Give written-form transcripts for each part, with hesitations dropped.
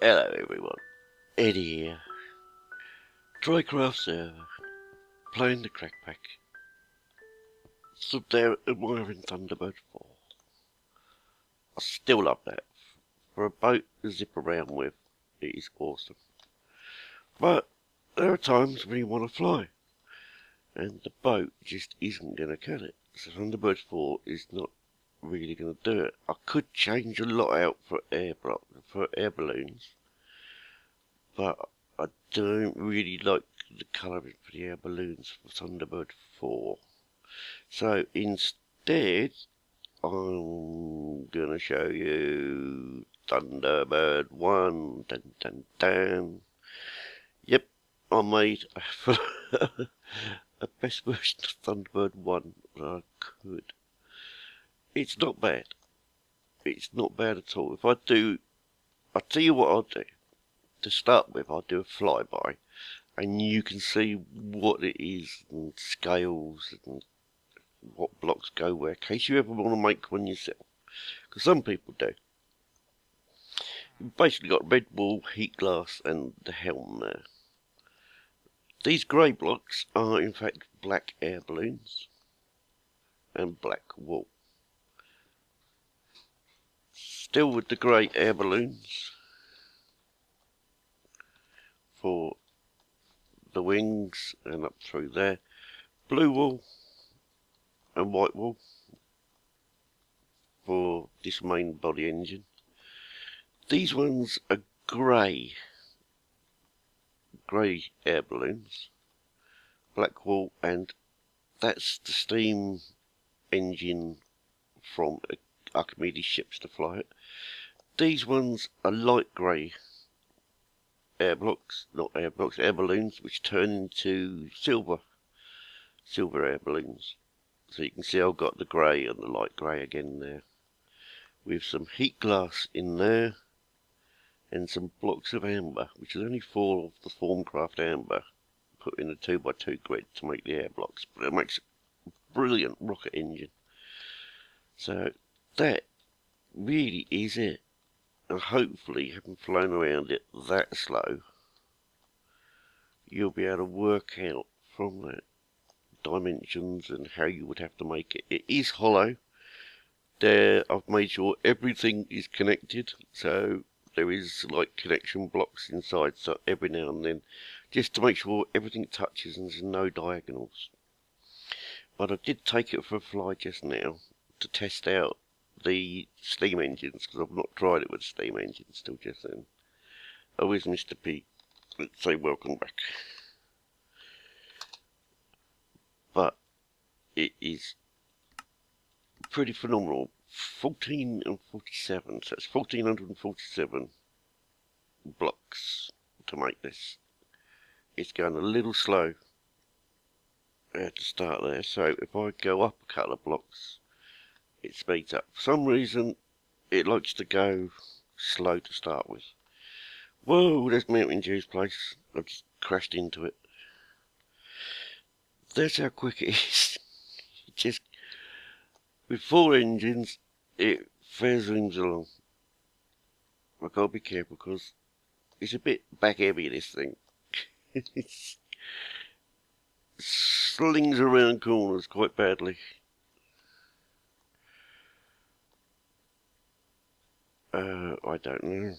Hello everyone, Eddie here. Trycraft server, playing the crack pack. Stood there admiring Thunderbird 4. I still love that. For a boat to zip around with, it is awesome. But there are times when you want to fly, and the boat just isn't going to cut it. So Thunderbird 4 is not really going to do it. I could change a lot out for air balloons, but I don't really like the colouring for the air balloons for Thunderbird 4. So instead, I'm gonna show you Thunderbird 1. Dun, dun, dun. Yep, I made a best version of Thunderbird 1 that I could. It's not bad. It's not bad at all. I'll tell you what I'll do. To start with, I'll do a flyby, and you can see what it is, and scales, and what blocks go where, in case you ever want to make one yourself. Because some people do. You've basically got red wool, heat glass, and the helm there. These grey blocks are in fact black air balloons and black wool. Still with the grey air balloons for the wings and up through there. Blue wool and white wool for this main body engine. These ones are grey air balloons, black wool, and that's the steam engine from Archimedes ships to fly it. These ones are light grey air balloons, which turn into silver air balloons. So you can see I've got the grey and the light grey again there, with some heat glass in there, and some blocks of amber, which is only 4 of the Formcraft amber, put in a 2x2 grid to make the air blocks, but it makes a brilliant rocket engine. So that really is it, and hopefully, having flown around it that slow, you'll be able to work out from that dimensions and how you would have to make it. It is hollow. There, I've made sure everything is connected, so there is like connection blocks inside, so every now and then, just to make sure everything touches and there's no diagonals. But I did take it for a fly just now to test out the steam engines, because I've not tried it with steam engines still just then. Oh, here's Mr. P. Let's say welcome back. But it is pretty phenomenal. 14 and 47, so it's 1447 blocks to make this. It's going a little slow to start there, so if I go up a couple of blocks, it speeds up. For some reason, it likes to go slow to start with. Whoa, there's Mountain Dew's place. I've just crashed into it. That's how quick it is. Just with 4 engines, it fair zooms along. I've got to be careful because it's a bit back heavy, this thing. It slings around corners quite badly. I don't know.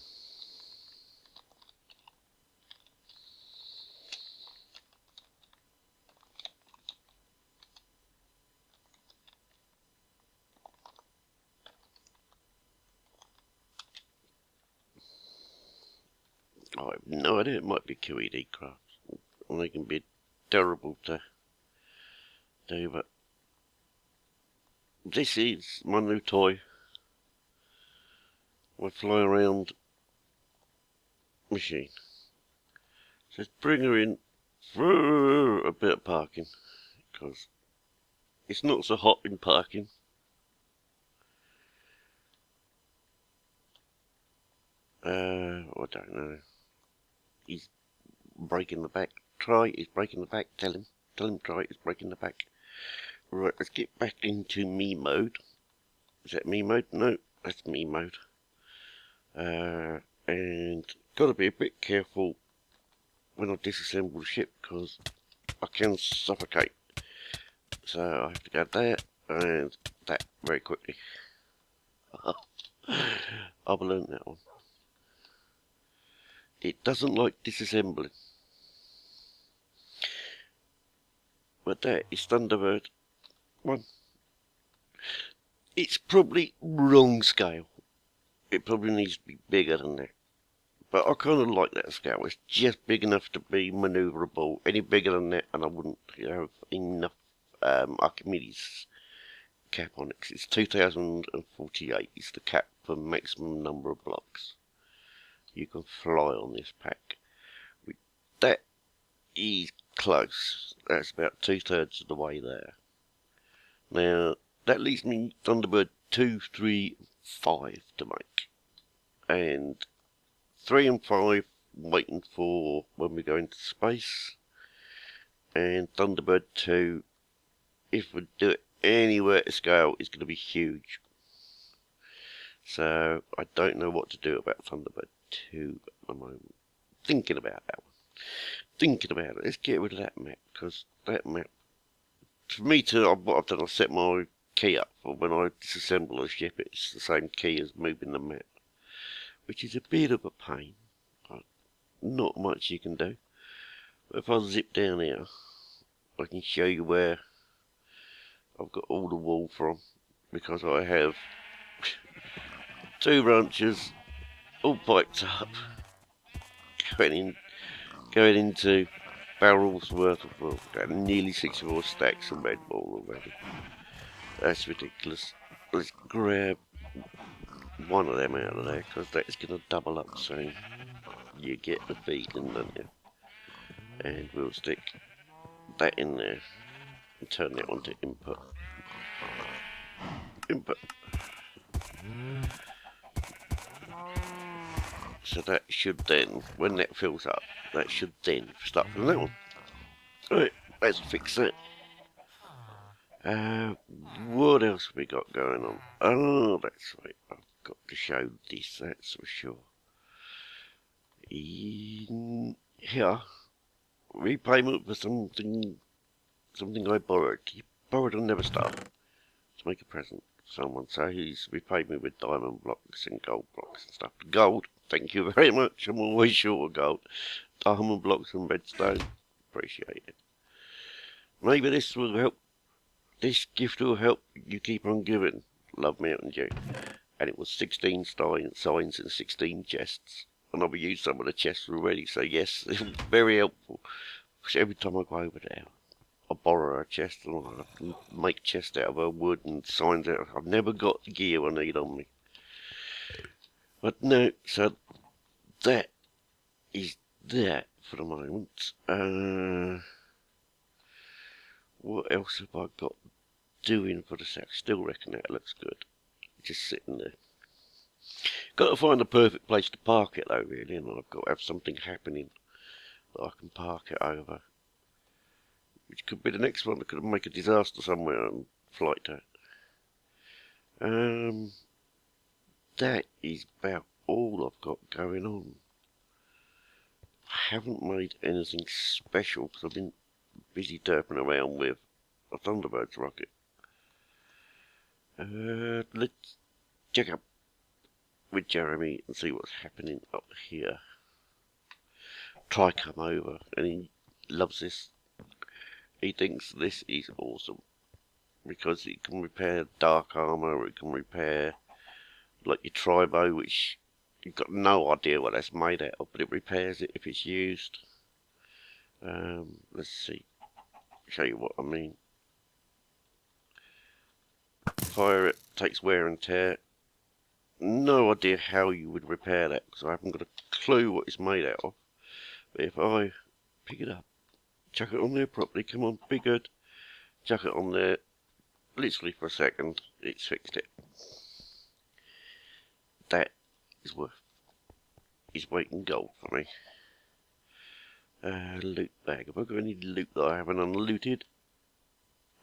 I have no idea. It might be QED craft. And they can be terrible to do, but this is my new toy. My fly around machine. So let's bring her in for a bit of parking, because it's not so hot in parking. I don't know. He's breaking the back. Try is breaking the back. Tell him try is breaking the back. Right, let's get back into me mode. Is that me mode? No, that's me mode. And got to be a bit careful when I disassemble the ship because I can suffocate. So I have to go there and that very quickly. I've learned that one. It doesn't like disassembling. But that is Thunderbird 1. It's probably wrong scale. It probably needs to be bigger than that. But I kind of like that scale. It's just big enough to be manoeuvrable. Any bigger than that and I wouldn't have enough Archimedes cap on it. 'Cause it's 2048 is the cap for maximum number of blocks you can fly on this pack. That is close. That's about 2/3 of the way there. Now that leaves me Thunderbird 2, 3, 5 to make, and 3 and 5 waiting for when we go into space, and Thunderbird 2, if we do it anywhere to scale, is going to be huge. So I don't know what to do about Thunderbird 2 at the moment. Thinking about that one. Thinking about it. Let's get rid of that map, because that map, for me to, what I've done, I've set my key up for when I disassemble a ship, it's the same key as moving the map, which is a bit of a pain. Not much you can do. But if I zip down here, I can show you where I've got all the wool from, because I have 2 ranches all piped up, going into barrels worth of wool. Got nearly 64 stacks of red wool already. That's ridiculous. Let's grab one of them out of there, because that's going to double up soon. You get the feeling, don't you? And we'll stick that in there and turn that on to input. Input. So that should then, when that fills up, that should then start filling that one. Alright, let's fix that. What else have we got going on? Oh, that's right. I've got to show this, that's for sure. In here, repayment for something I borrowed. You borrowed on Neverstar to make a present for someone. So he's repaid me with diamond blocks and gold blocks and stuff. Gold, thank you very much. I'm always short of gold. Diamond blocks and redstone, appreciate it. Maybe this will help. This gift will help you keep on giving. Love, Mountain Dew. And it was 16 signs and 16 chests. And I've used some of the chests already, so yes, it was very helpful. Because every time I go over there, I borrow a chest and I can make chests out of her wood and signs out. I've never got the gear I need on me. But no, so that is that for the moment. What else have I got doing for the sack? Still reckon that looks good. Just sitting there. Got to find the perfect place to park it though, really, and I've got to have something happening that I can park it over. Which could be the next one that could make a disaster somewhere on flight to it. That is about all I've got going on. I haven't made anything special because I've been busy derping around with a Thunderbird's rocket. Let's check up with Jeremy and see what's happening up here. Try come over, and he loves this. He thinks this is awesome because it can repair dark armor, or it can repair like your tribo, which you've got no idea what that's made out of, but it repairs it if it's used. Let's see, show you what I mean. Fire it, takes wear and tear. No idea how you would repair that because I haven't got a clue what it's made out of. But if I pick it up, chuck it on there properly, come on, be good. Chuck it on there, literally for a second, it's fixed it. That is worth his weight in gold for me. Loot bag. Have I got any loot that I haven't unlooted?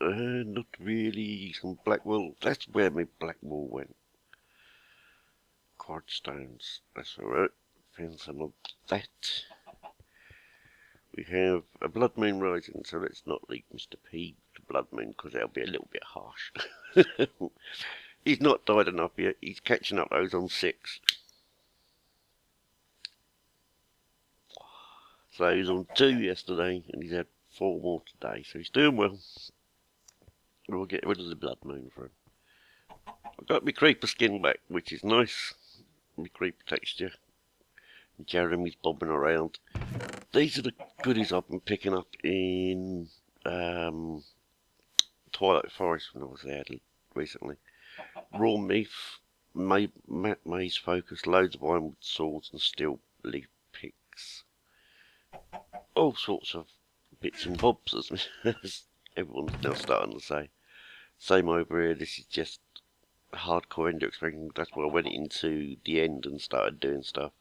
Not really. Some black wool. That's where my black wool went. Quad stones. That's alright. found some of that. We have a blood moon rising, so let's not leave Mr. P to blood moon because that'll be a little bit harsh. He's not died enough yet. He's catching up those on 6. So he was on 2 yesterday, and he's had 4 more today. So he's doing well. We'll get rid of the blood moon for him. I've got my creeper skin back, which is nice. My creeper texture. Jeremy's bobbing around. These are the goodies I've been picking up in Twilight Forest when I was there recently. Raw meat, maize focus, loads of ironwood swords and steel leaf picks. All sorts of bits and bobs, as everyone's now starting to say. Same over here, this is just hardcore ender experience. That's where I went into the end and started doing stuff.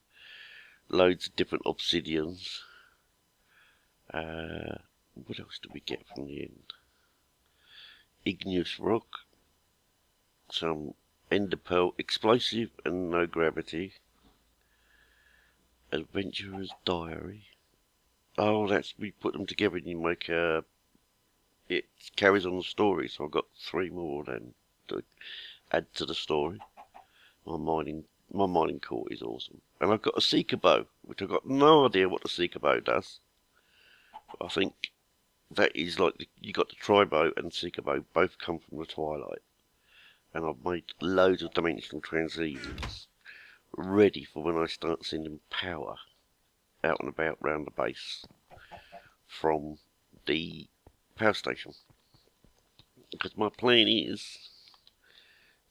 Loads of different obsidians. What else did we get from the end? Igneous rock. Some ender pearl, explosive and no gravity. Adventurer's diary. Oh, that's, we put them together and you make it carries on the story, so I've got 3 more then to add to the story. My mining court is awesome. And I've got a seeker bow, which I've got no idea what the seeker bow does. But I think that is like, you got the tri-bow and seeker bow, both come from the Twilight. And I've made loads of dimensional transceivers ready for when I start sending power out and about round the base from the power station. Because my plan is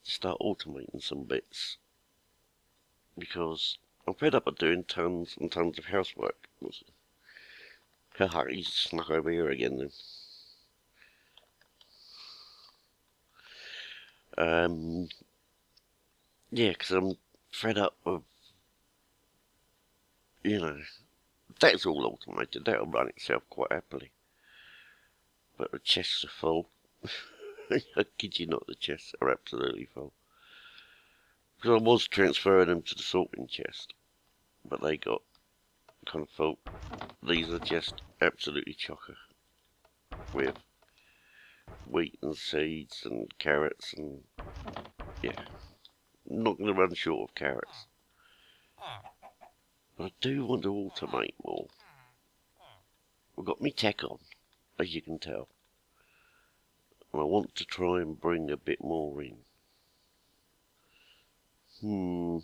to start automating some bits. Because I'm fed up of doing tons and tons of housework. Haha, he's snuck over here again then. Yeah, because I'm fed up of, you know, that's all automated. That'll run itself quite happily. But the chests are full. I kid you not, the chests are absolutely full. Because I was transferring them to the sorting chest, but they got kind of full. These are just absolutely chocker with wheat and seeds and carrots and yeah, not going to run short of carrots. But I do want to automate more. I've got me tech on, as you can tell. And I want to try and bring a bit more in. Can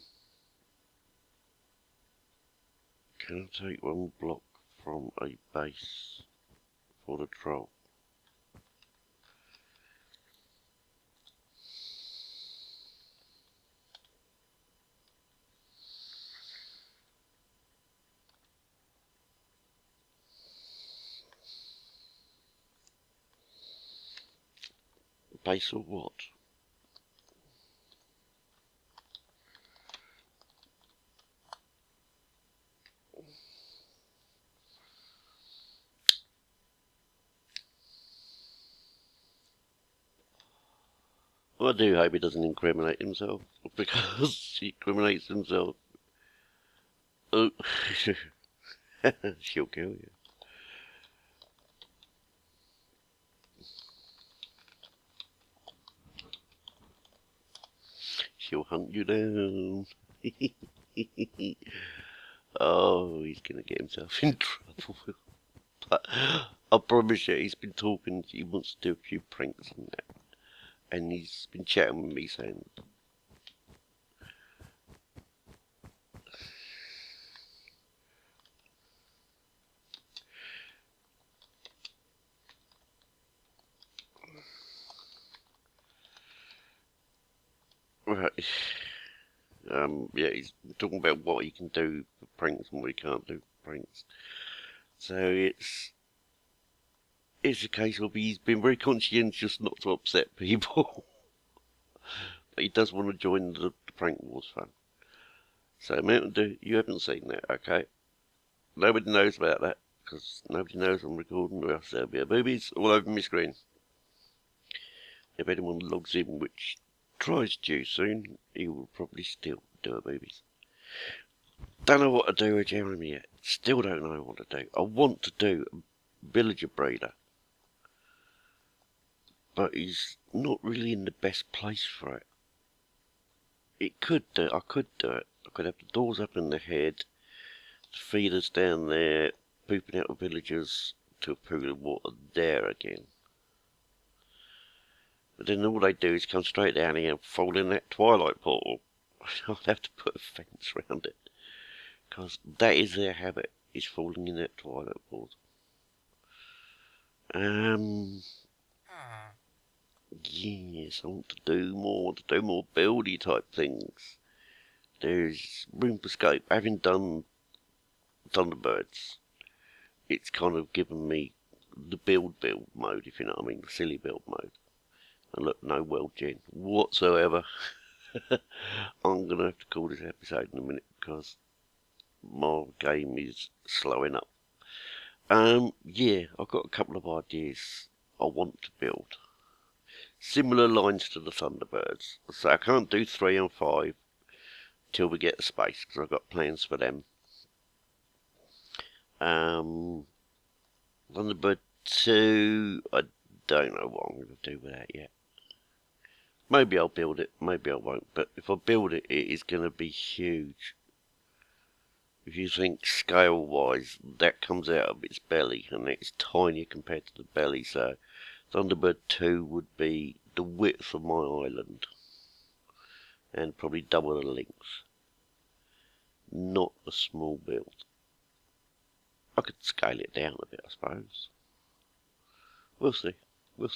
I take 1 block from a base for the troll? Base or what? Well, I do hope he doesn't incriminate himself, because he incriminates himself. Oh, she'll kill you. She'll hunt you down. Oh, he's gonna get himself in trouble. But I promise you, he's been talking, he wants to do a few pranks and that. And he's been chatting with me saying, right, yeah, he's talking about what he can do for pranks and what he can't do for pranks. So it's a case of he's been very conscientious not to upset people. But he does want to join the prank wars fun. So Mountain Dew, you haven't seen that, okay? Nobody knows about that, because nobody knows I'm recording, or else there'll be boobies all over my screen. If anyone logs in, which tries to soon, he will probably still do a boobies. Don't know what to do with Jeremy yet. Still don't know what to do. I want to do a villager breeder, but he's not really in the best place for it. I could do it. I could have the doors up in the head, the feeders down there, pooping out the villagers to a pool of water there again. But then all they do is come straight down here and fall in that twilight portal. I'd have to put a fence around it, because that is their habit, is falling in that twilight portal. Yes, I want to do more buildy type things. There's room for scope. Having done Thunderbirds, it's kind of given me the build mode, if you know what I mean, the silly build mode. And look, no world gen whatsoever. I'm going to have to call this episode in a minute because my game is slowing up. Yeah, I've got a couple of ideas I want to build. Similar lines to the Thunderbirds. So I can't do 3 and 5 till we get the space, because I've got plans for them. Thunderbird 2, I don't know what I'm going to do with that yet. Maybe I'll build it, maybe I won't, but if I build it, it is going to be huge. If you think scale-wise, that comes out of its belly, and it's tiny compared to the belly, so Thunderbird 2 would be the width of my island, and probably double the length. Not a small build. I could scale it down a bit, I suppose. We'll see.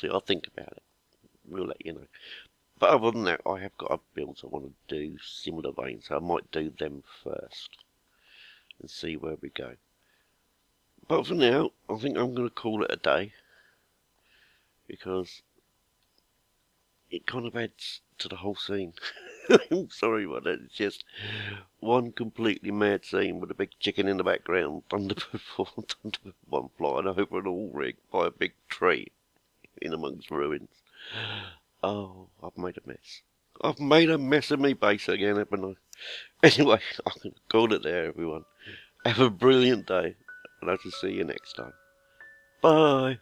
I'll think about it. We'll let you know. But other than that, I have got other builds I want to do similar veins, so I might do them first and see where we go. But for now, I think I'm going to call it a day, because it kind of adds to the whole scene. I'm sorry about that. It's just one completely mad scene with a big chicken in the background, Thunderbird 4, Thunderbird 1 flying over an all rig by a big tree in amongst ruins. Oh, I've made a mess. I've made a mess of me base again, haven't I? Anyway, I'm going to call it there, everyone. Have a brilliant day, and I shall see you next time. Bye.